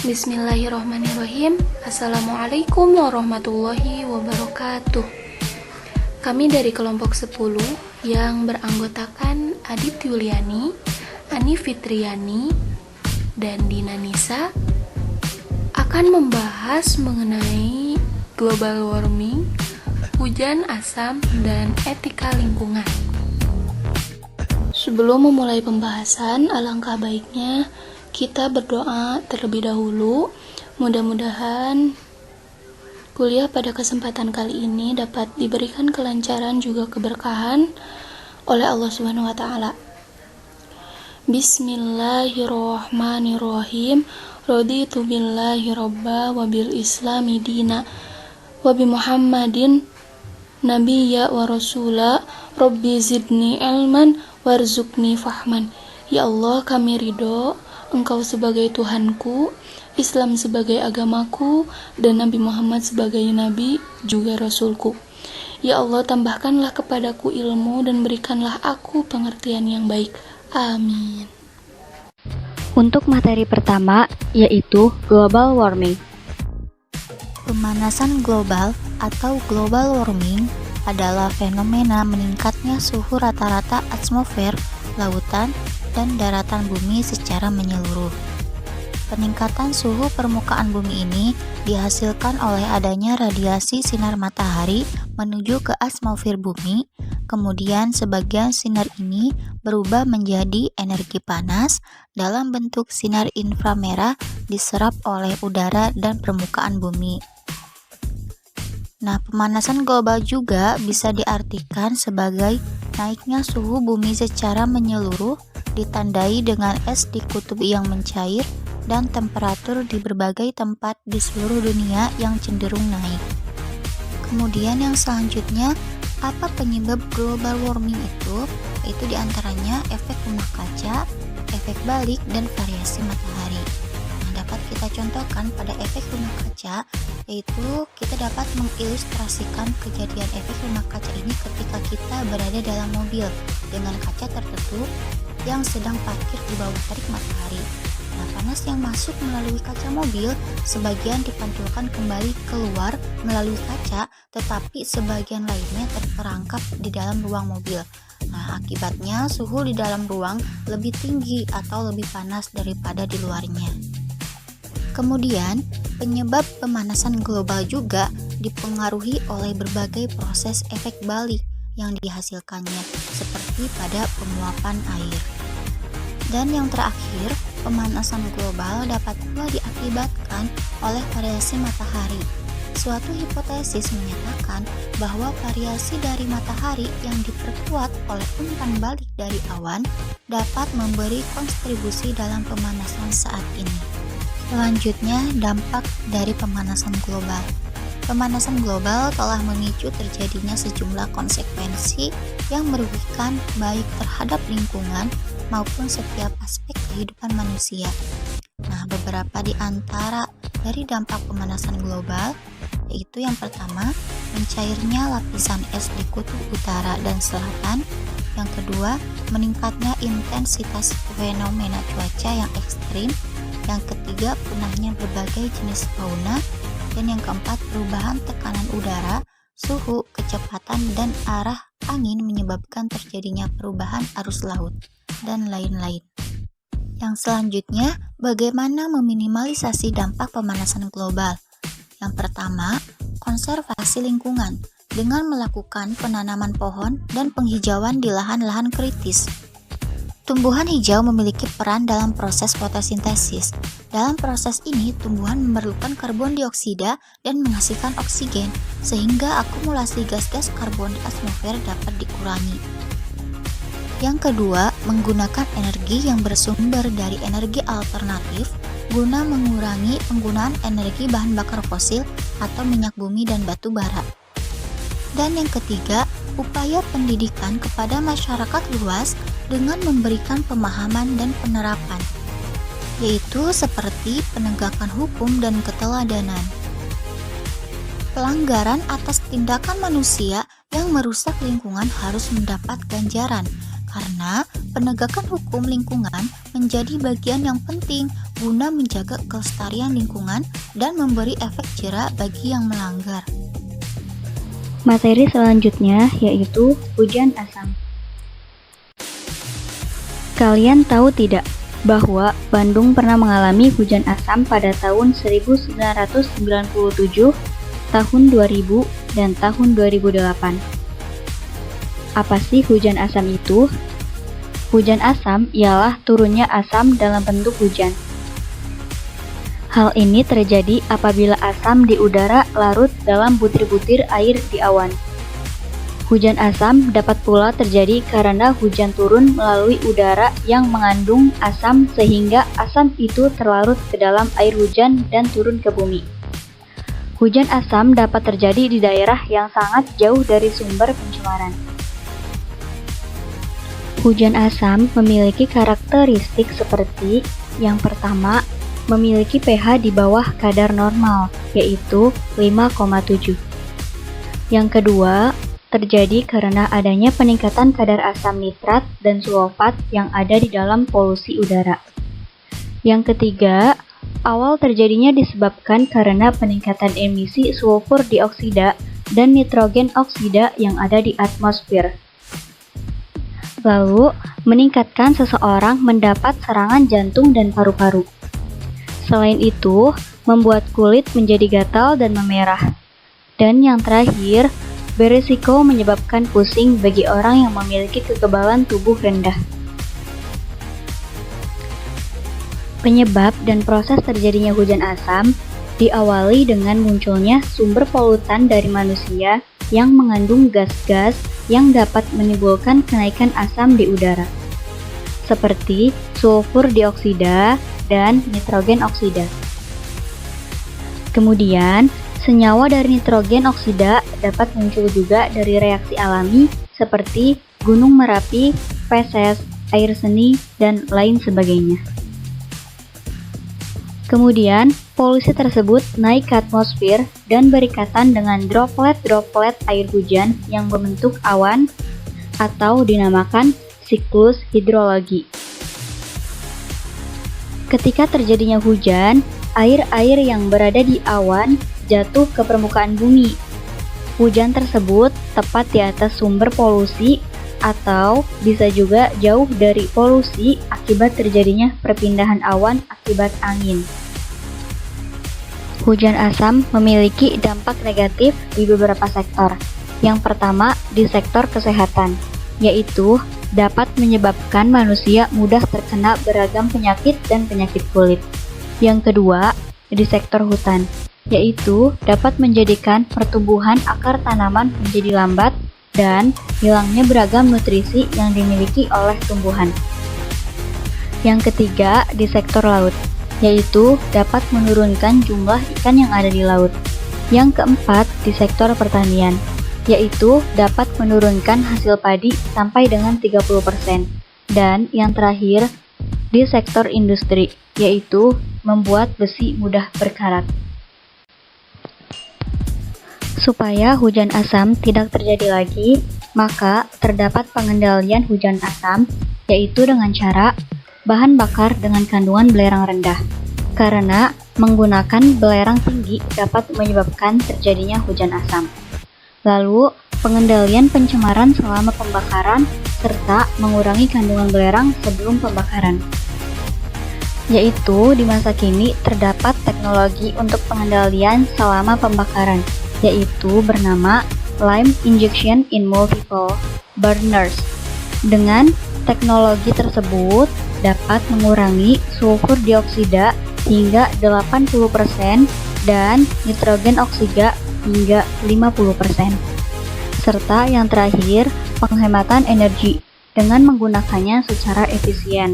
Bismillahirrahmanirrahim. Assalamualaikum warahmatullahi wabarakatuh. Kami dari kelompok 10 yang beranggotakan Adit Yuliani, Ani Fitriani, dan Dina Nisa akan membahas mengenai global warming, hujan asam, dan etika lingkungan. Sebelum memulai pembahasan, alangkah baiknya kita berdoa terlebih dahulu. Mudah-mudahan kuliah pada kesempatan kali ini dapat diberikan kelancaran juga keberkahan oleh Allah Subhanahu wa taala. Bismillahirrahmanirrahim. Raditu billahi robba wa bil islami dina wa bi Muhammadin nabiyya wa rasula. Rabbi zidni ilman warzuqni fahman. Ya Allah, kami ridho Engkau sebagai Tuhanku, Islam sebagai agamaku, dan Nabi Muhammad sebagai Nabi juga Rasulku. Ya Allah, tambahkanlah kepadaku ilmu dan berikanlah aku pengertian yang baik. Amin. Untuk materi pertama, yaitu global warming. Pemanasan global atau global warming adalah fenomena meningkatnya suhu rata-rata atmosfer, lautan, dan daratan bumi secara menyeluruh. Peningkatan suhu permukaan bumi ini dihasilkan oleh adanya radiasi sinar matahari menuju ke atmosfer bumi. Kemudian sebagian sinar ini berubah menjadi energi panas dalam bentuk sinar inframerah diserap oleh udara dan permukaan bumi. Nah, pemanasan global juga bisa diartikan sebagai naiknya suhu bumi secara menyeluruh, ditandai dengan es di kutub yang mencair dan temperatur di berbagai tempat di seluruh dunia yang cenderung naik. Kemudian yang selanjutnya, apa penyebab global warming itu? Yaitu diantaranya efek rumah kaca, efek balik, dan variasi matahari. Dapat kita contohkan pada efek rumah kaca, yaitu kita dapat mengilustrasikan kejadian efek rumah kaca ini ketika kita berada dalam mobil dengan kaca tertutup yang sedang parkir di bawah terik matahari. Nah, panas yang masuk melalui kaca mobil sebagian dipantulkan kembali keluar melalui kaca, tetapi sebagian lainnya terperangkap di dalam ruang mobil. Nah, akibatnya suhu di dalam ruang lebih tinggi atau lebih panas daripada di luarnya. Kemudian, penyebab pemanasan global juga dipengaruhi oleh berbagai proses efek balik yang dihasilkannya, seperti pada penguapan air. Dan yang terakhir, pemanasan global dapat pula diakibatkan oleh variasi matahari. Suatu hipotesis menyatakan bahwa variasi dari matahari yang diperkuat oleh umpan balik dari awan dapat memberi kontribusi dalam pemanasan saat ini. Selanjutnya, dampak dari pemanasan global. Pemanasan global telah memicu terjadinya sejumlah konsekuensi yang merugikan baik terhadap lingkungan maupun setiap aspek kehidupan manusia. Nah, beberapa di antara dari dampak pemanasan global yaitu yang pertama, mencairnya lapisan es di kutub utara dan selatan. Yang kedua, meningkatnya intensitas fenomena cuaca yang ekstrim. Yang ketiga, punahnya berbagai jenis fauna. Dan yang keempat, perubahan tekanan udara, suhu, kecepatan, dan arah angin menyebabkan terjadinya perubahan arus laut, dan lain-lain. Yang selanjutnya, bagaimana meminimalisasi dampak pemanasan global? Yang pertama, konservasi lingkungan dengan melakukan penanaman pohon dan penghijauan di lahan-lahan kritis. Tumbuhan hijau memiliki peran dalam proses fotosintesis. Dalam proses ini, tumbuhan memerlukan karbon dioksida dan menghasilkan oksigen, sehingga akumulasi gas-gas karbon di atmosfer dapat dikurangi. Yang kedua, menggunakan energi yang bersumber dari energi alternatif guna mengurangi penggunaan energi bahan bakar fosil atau minyak bumi dan batu bara. Dan yang ketiga, upaya pendidikan kepada masyarakat luas dengan memberikan pemahaman dan penerapan, yaitu seperti penegakan hukum dan keteladanan. Pelanggaran atas tindakan manusia yang merusak lingkungan harus mendapat ganjaran, karena penegakan hukum lingkungan menjadi bagian yang penting guna menjaga kelestarian lingkungan dan memberi efek jera bagi yang melanggar. Materi selanjutnya yaitu hujan asam. Kalian tahu tidak bahwa Bandung pernah mengalami hujan asam pada tahun 1997, tahun 2000, dan tahun 2008. Apa sih hujan asam itu? Hujan asam ialah turunnya asam dalam bentuk hujan. Hal ini terjadi apabila asam di udara larut dalam butir-butir air di awan. Hujan asam dapat pula terjadi karena hujan turun melalui udara yang mengandung asam sehingga asam itu terlarut ke dalam air hujan dan turun ke bumi. Hujan asam dapat terjadi di daerah yang sangat jauh dari sumber pencemaran. Hujan asam memiliki karakteristik seperti yang pertama, memiliki pH di bawah kadar normal, yaitu 5,7. Yang kedua, terjadi karena adanya peningkatan kadar asam nitrat dan sulfat yang ada di dalam polusi udara. Yang ketiga, awal terjadinya disebabkan karena peningkatan emisi sulfur dioksida dan nitrogen oksida yang ada di atmosfer. Lalu, meningkatkan seseorang mendapat serangan jantung dan paru-paru. Selain itu, membuat kulit menjadi gatal dan memerah. Dan yang terakhir, berisiko menyebabkan pusing bagi orang yang memiliki kekebalan tubuh rendah. Penyebab dan proses terjadinya hujan asam diawali dengan munculnya sumber polutan dari manusia yang mengandung gas-gas yang dapat menimbulkan kenaikan asam di udara, seperti sulfur dioksida dan nitrogen oksida. Kemudian, senyawa dari nitrogen oksida dapat muncul juga dari reaksi alami seperti gunung Merapi, feses, air seni, dan lain sebagainya. Kemudian, polusi tersebut naik ke atmosfer dan berikatan dengan droplet-droplet air hujan yang membentuk awan atau dinamakan siklus hidrologi. Ketika terjadinya hujan, air-air yang berada di awan jatuh ke permukaan bumi. Hujan tersebut tepat di atas sumber polusi atau bisa juga jauh dari polusi akibat terjadinya perpindahan awan akibat angin. Hujan asam memiliki dampak negatif di beberapa sektor. Yang pertama, di sektor kesehatan, yaitu dapat menyebabkan manusia mudah terkena beragam penyakit dan penyakit kulit. Yang kedua, di sektor hutan, yaitu dapat menjadikan pertumbuhan akar tanaman menjadi lambat dan hilangnya beragam nutrisi yang dimiliki oleh tumbuhan. Yang ketiga, di sektor laut, yaitu dapat menurunkan jumlah ikan yang ada di laut. Yang keempat, di sektor pertanian, yaitu dapat menurunkan hasil padi sampai dengan 30%. Dan yang terakhir, di sektor industri, yaitu membuat besi mudah berkarat. Supaya hujan asam tidak terjadi lagi, maka terdapat pengendalian hujan asam, yaitu dengan cara bahan bakar dengan kandungan belerang rendah. Karena menggunakan belerang tinggi dapat menyebabkan terjadinya hujan asam. Lalu, pengendalian pencemaran selama pembakaran, serta mengurangi kandungan belerang sebelum pembakaran. Yaitu di masa kini terdapat teknologi untuk pengendalian selama pembakaran, yaitu bernama Lime Injection in Multiple Burners. Dengan teknologi tersebut dapat mengurangi sulfur dioksida hingga 80% dan nitrogen oksida hingga 50%. Serta yang terakhir, penghematan energi dengan menggunakannya secara efisien.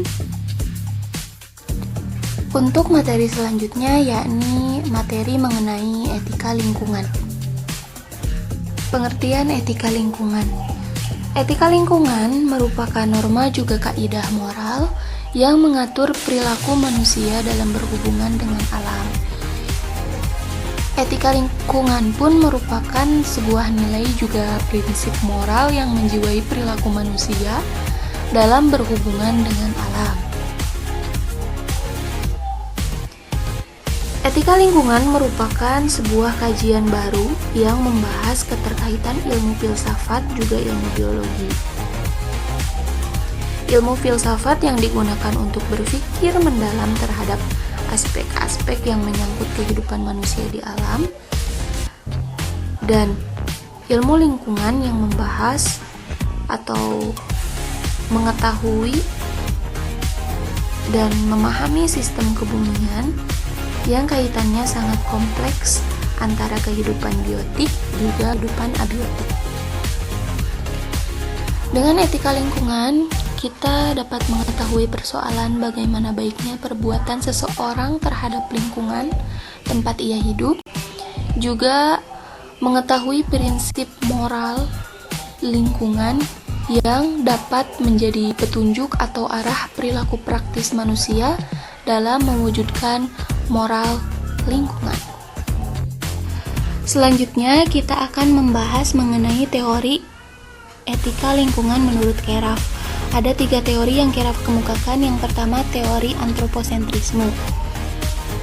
Untuk materi selanjutnya yakni materi mengenai etika lingkungan. Pengertian etika lingkungan. Etika lingkungan merupakan norma juga kaidah moral yang mengatur perilaku manusia dalam berhubungan dengan alam. Etika lingkungan pun merupakan sebuah nilai juga prinsip moral yang menjiwai perilaku manusia dalam berhubungan dengan alam. Etika lingkungan merupakan sebuah kajian baru yang membahas keterkaitan ilmu filsafat juga ilmu biologi. Ilmu filsafat yang digunakan untuk berpikir mendalam terhadap aspek-aspek yang menyangkut kehidupan manusia di alam, dan ilmu lingkungan yang membahas atau mengetahui dan memahami sistem kebumian yang kaitannya sangat kompleks antara kehidupan biotik juga kehidupan abiotik. Dengan etika lingkungan, kita dapat mengetahui persoalan bagaimana baiknya perbuatan seseorang terhadap lingkungan tempat ia hidup, juga mengetahui prinsip moral lingkungan yang dapat menjadi petunjuk atau arah perilaku praktis manusia dalam mewujudkan moral lingkungan. Selanjutnya, kita akan membahas mengenai teori etika lingkungan menurut Keraf. Ada 3 teori yang Keraf kemukakan. Yang pertama, teori antroposentrisme.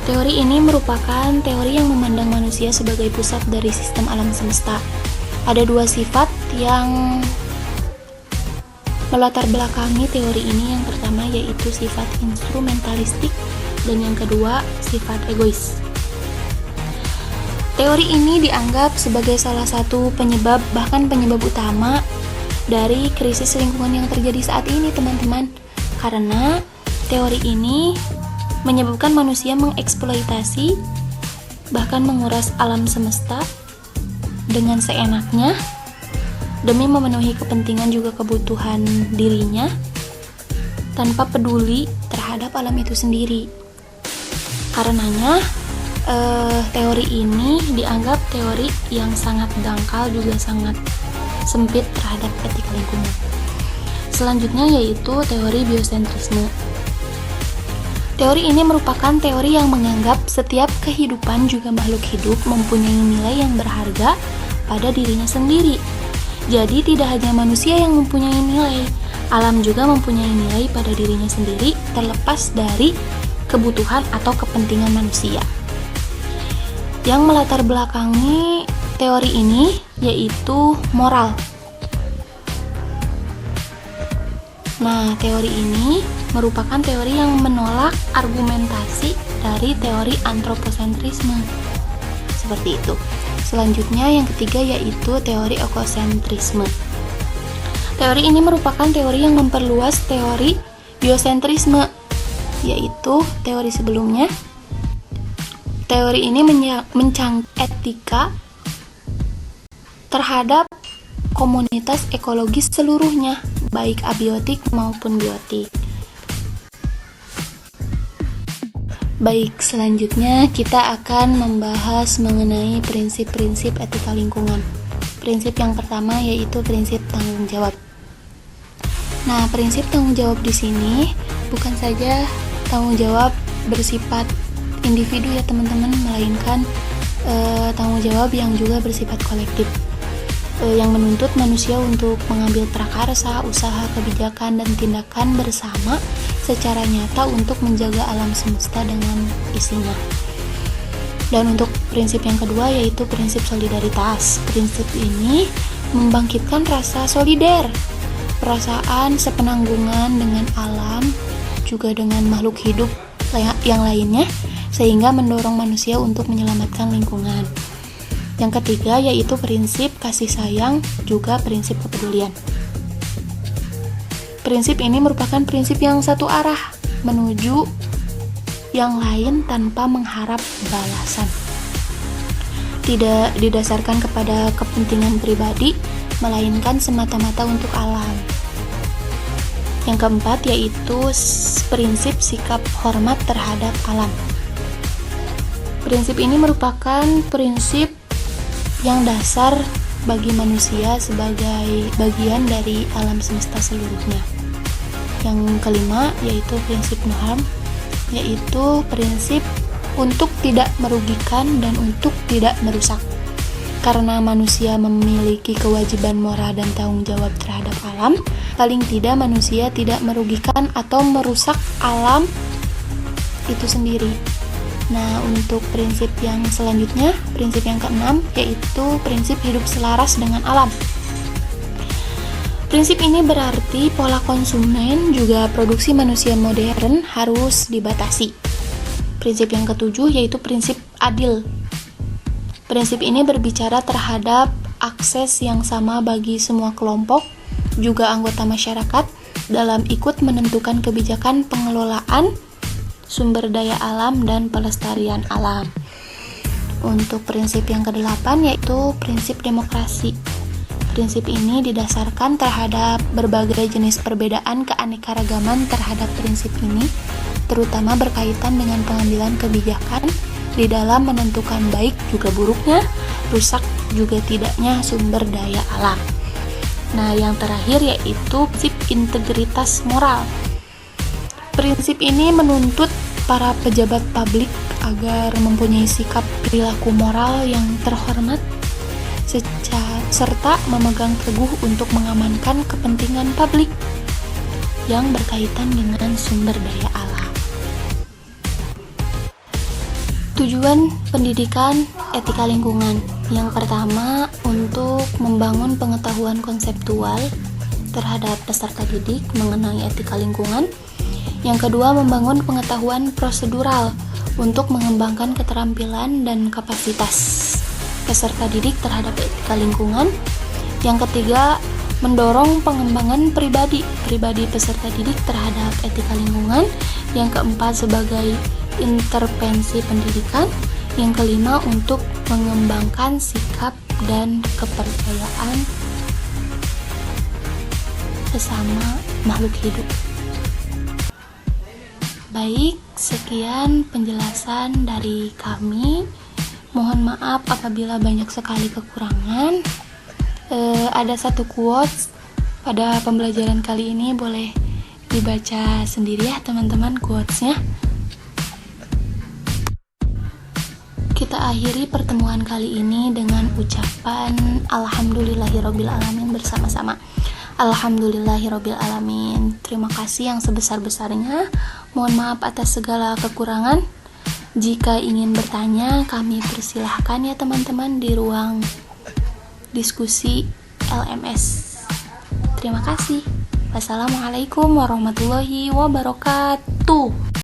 Teori ini merupakan teori yang memandang manusia sebagai pusat dari sistem alam semesta. Ada 2 sifat yang melatar belakangi teori ini. Yang pertama yaitu sifat instrumentalistik dan yang kedua sifat egois. Teori ini dianggap sebagai salah satu penyebab, bahkan penyebab utama dari krisis lingkungan yang terjadi saat ini, teman-teman. Karena teori ini menyebabkan manusia mengeksploitasi bahkan menguras alam semesta dengan seenaknya demi memenuhi kepentingan juga kebutuhan dirinya tanpa peduli terhadap alam itu sendiri. Karenanya teori ini dianggap teori yang sangat dangkal juga sangat sempit terhadap etika lingkungan. Selanjutnya yaitu teori biosentrisme. Teori ini merupakan teori yang menganggap setiap kehidupan juga makhluk hidup mempunyai nilai yang berharga pada dirinya sendiri. Jadi tidak hanya manusia yang mempunyai nilai, alam juga mempunyai nilai pada dirinya sendiri terlepas dari kebutuhan atau kepentingan manusia. Yang melatar belakangi teori ini yaitu moral. Nah, teori ini merupakan teori yang menolak argumentasi dari teori antroposentrisme. Seperti itu. Selanjutnya yang ketiga yaitu teori ekosentrisme. Teori ini merupakan teori yang memperluas teori biosentrisme, yaitu teori sebelumnya. Teori ini mencangkup etika terhadap komunitas ekologis seluruhnya, baik abiotik maupun biotik. Baik, selanjutnya kita akan membahas mengenai prinsip-prinsip etika lingkungan. Prinsip yang pertama yaitu prinsip tanggung jawab. Nah, prinsip tanggung jawab di sini bukan saja tanggung jawab bersifat individu ya teman-teman, melainkan tanggung jawab yang juga bersifat kolektif, yang menuntut manusia untuk mengambil prakarsa, usaha, kebijakan, dan tindakan bersama secara nyata untuk menjaga alam semesta dengan isinya. Dan untuk prinsip yang kedua yaitu prinsip solidaritas. Prinsip ini membangkitkan rasa solider, perasaan sepenanggungan dengan alam, juga dengan makhluk hidup yang lainnya, sehingga mendorong manusia untuk menyelamatkan lingkungan. Yang ketiga yaitu prinsip kasih sayang, juga prinsip kepedulian. Prinsip ini merupakan prinsip yang satu arah menuju yang lain tanpa mengharap balasan. Tidak didasarkan kepada kepentingan pribadi, melainkan semata-mata untuk alam. Yang keempat yaitu prinsip sikap hormat terhadap alam. Prinsip ini merupakan prinsip yang dasar bagi manusia sebagai bagian dari alam semesta seluruhnya. Yang kelima yaitu prinsip no-harm, yaitu prinsip untuk tidak merugikan dan untuk tidak merusak. Karena manusia memiliki kewajiban moral dan tanggung jawab terhadap alam, paling tidak manusia tidak merugikan atau merusak alam itu sendiri. Nah, untuk prinsip yang selanjutnya, prinsip yang keenam, yaitu prinsip hidup selaras dengan alam. Prinsip ini berarti pola konsumen juga produksi manusia modern harus dibatasi. Prinsip yang ketujuh yaitu prinsip adil. Prinsip ini berbicara terhadap akses yang sama bagi semua kelompok, juga anggota masyarakat, dalam ikut menentukan kebijakan pengelolaan sumber daya alam dan pelestarian alam. Untuk prinsip yang kedelapan yaitu prinsip demokrasi. Prinsip ini didasarkan terhadap berbagai jenis perbedaan keanekaragaman terhadap prinsip ini, terutama berkaitan dengan pengambilan kebijakan di dalam menentukan baik juga buruknya, rusak juga tidaknya sumber daya alam. Nah, yang terakhir yaitu prinsip integritas moral. Prinsip ini menuntut para pejabat publik agar mempunyai sikap perilaku moral yang terhormat serta memegang teguh untuk mengamankan kepentingan publik yang berkaitan dengan sumber daya alam. Tujuan pendidikan etika lingkungan. Yang pertama, untuk membangun pengetahuan konseptual terhadap peserta didik mengenai etika lingkungan. Yang kedua, membangun pengetahuan prosedural untuk mengembangkan keterampilan dan kapasitas peserta didik terhadap etika lingkungan. Yang ketiga, mendorong pengembangan pribadi peserta didik terhadap etika lingkungan. Yang keempat, sebagai intervensi pendidikan. Yang kelima, untuk mengembangkan sikap dan kepercayaan sesama makhluk hidup. Baik, sekian penjelasan dari kami. Mohon maaf apabila banyak sekali kekurangan. Ada satu quotes pada pembelajaran kali ini, boleh dibaca sendiri ya teman-teman quotesnya. Kita akhiri pertemuan kali ini dengan ucapan Alhamdulillahirobbilalamin bersama-sama. Alhamdulillahirobbilalamin. Terima kasih yang sebesar-besarnya. Mohon maaf atas segala kekurangan. Jika ingin bertanya, kami persilahkan ya teman-teman di ruang diskusi LMS. Terima kasih. Wassalamualaikum warahmatullahi wabarakatuh.